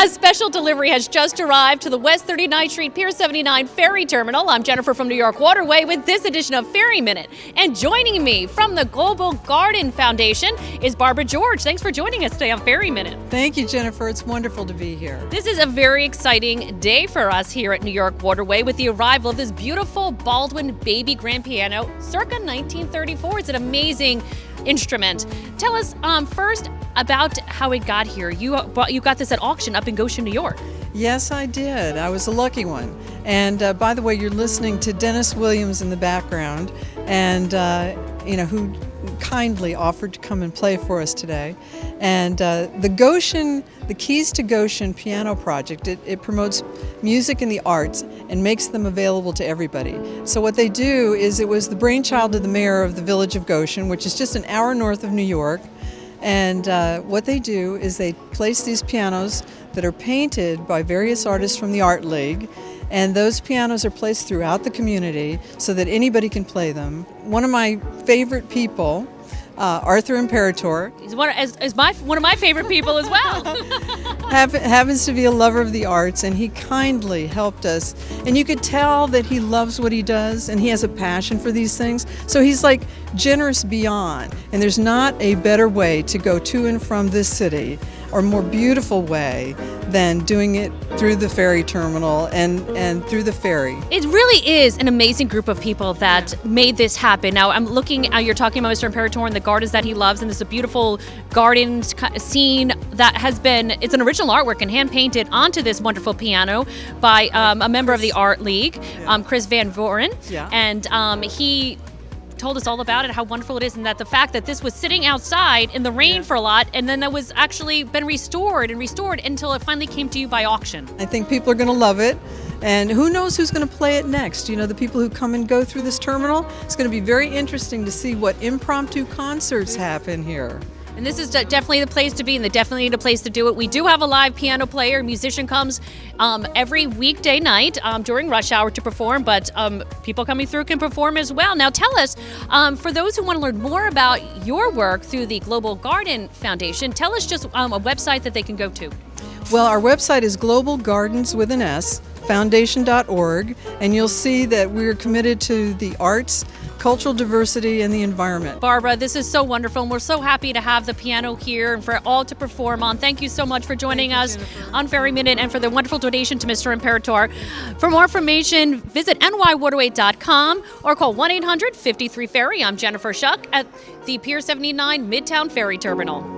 A special delivery has just arrived to the West 39th Street Pier 79 Ferry Terminal. I'm Jennifer from New York Waterway with this edition of Ferry Minute. And joining me from the Global Garden Foundation is Barbara George. Thanks for joining us today on Ferry Minute. Thank you, Jennifer. It's wonderful to be here. This is a very exciting day for us here at New York Waterway with the arrival of this beautiful Baldwin baby grand piano circa 1934. It's an amazing instrument. Tell us first about how it got here. You got this at auction up in Goshen, New York. Yes, I did. I was a lucky one. And by the way, you're listening to Dennis Williams in the background, and who kindly offered to come and play for us today. And the Keys to Goshen Piano Project, it promotes music and the arts and makes them available to everybody. So what they do is, it was the brainchild of the mayor of the village of Goshen, which is just an hour north of New York. And what they do is they place these pianos that are painted by various artists from the Art League, and those pianos are placed throughout the community so that anybody can play them. One of my favorite people, Arthur Imperator. He's one of my favorite people as well. Happens to be a lover of the arts, and he kindly helped us. And you could tell that he loves what he does, and he has a passion for these things. So he's like generous beyond. And there's not a better way to go to and from this city, or more beautiful way, than doing it through the ferry terminal and through the ferry. It really is an amazing group of people that made this happen. Now, I'm looking, you're talking about Mr. Imperator and the gardens that he loves, and there's a beautiful garden scene that has been, it's an original artwork and hand-painted onto this wonderful piano by a member of the Art League, Chris Van Voren. Yeah. And he told us all about it, how wonderful it is, and that the fact that this was sitting outside in the rain for a lot, and then that was actually been restored until it finally came to you by auction. I think people are going to love it, and who knows who's going to play it next. You know, the people who come and go through this terminal, it's going to be very interesting to see what impromptu concerts happen here. And this is definitely the place to be, and they definitely need a place to do it. We do have a live piano player. A musician comes every weekday night during rush hour to perform, but people coming through can perform as well. Now tell us, for those who want to learn more about your work through the Global Garden Foundation, tell us just a website that they can go to. Well, our website is Global Gardens with an S, foundation.org, and you'll see that we're committed to the arts, cultural diversity, and the environment. Barbara, this is so wonderful, and we're so happy to have the piano here and for all to perform on. Thank you so much for joining us on Ferry Minute, and for the wonderful donation to Mr. Imperator. For more information, visit NYWW.com or call 1-800-53-FERRY. I'm Jennifer Schuck at the Pier 79 Midtown Ferry Terminal.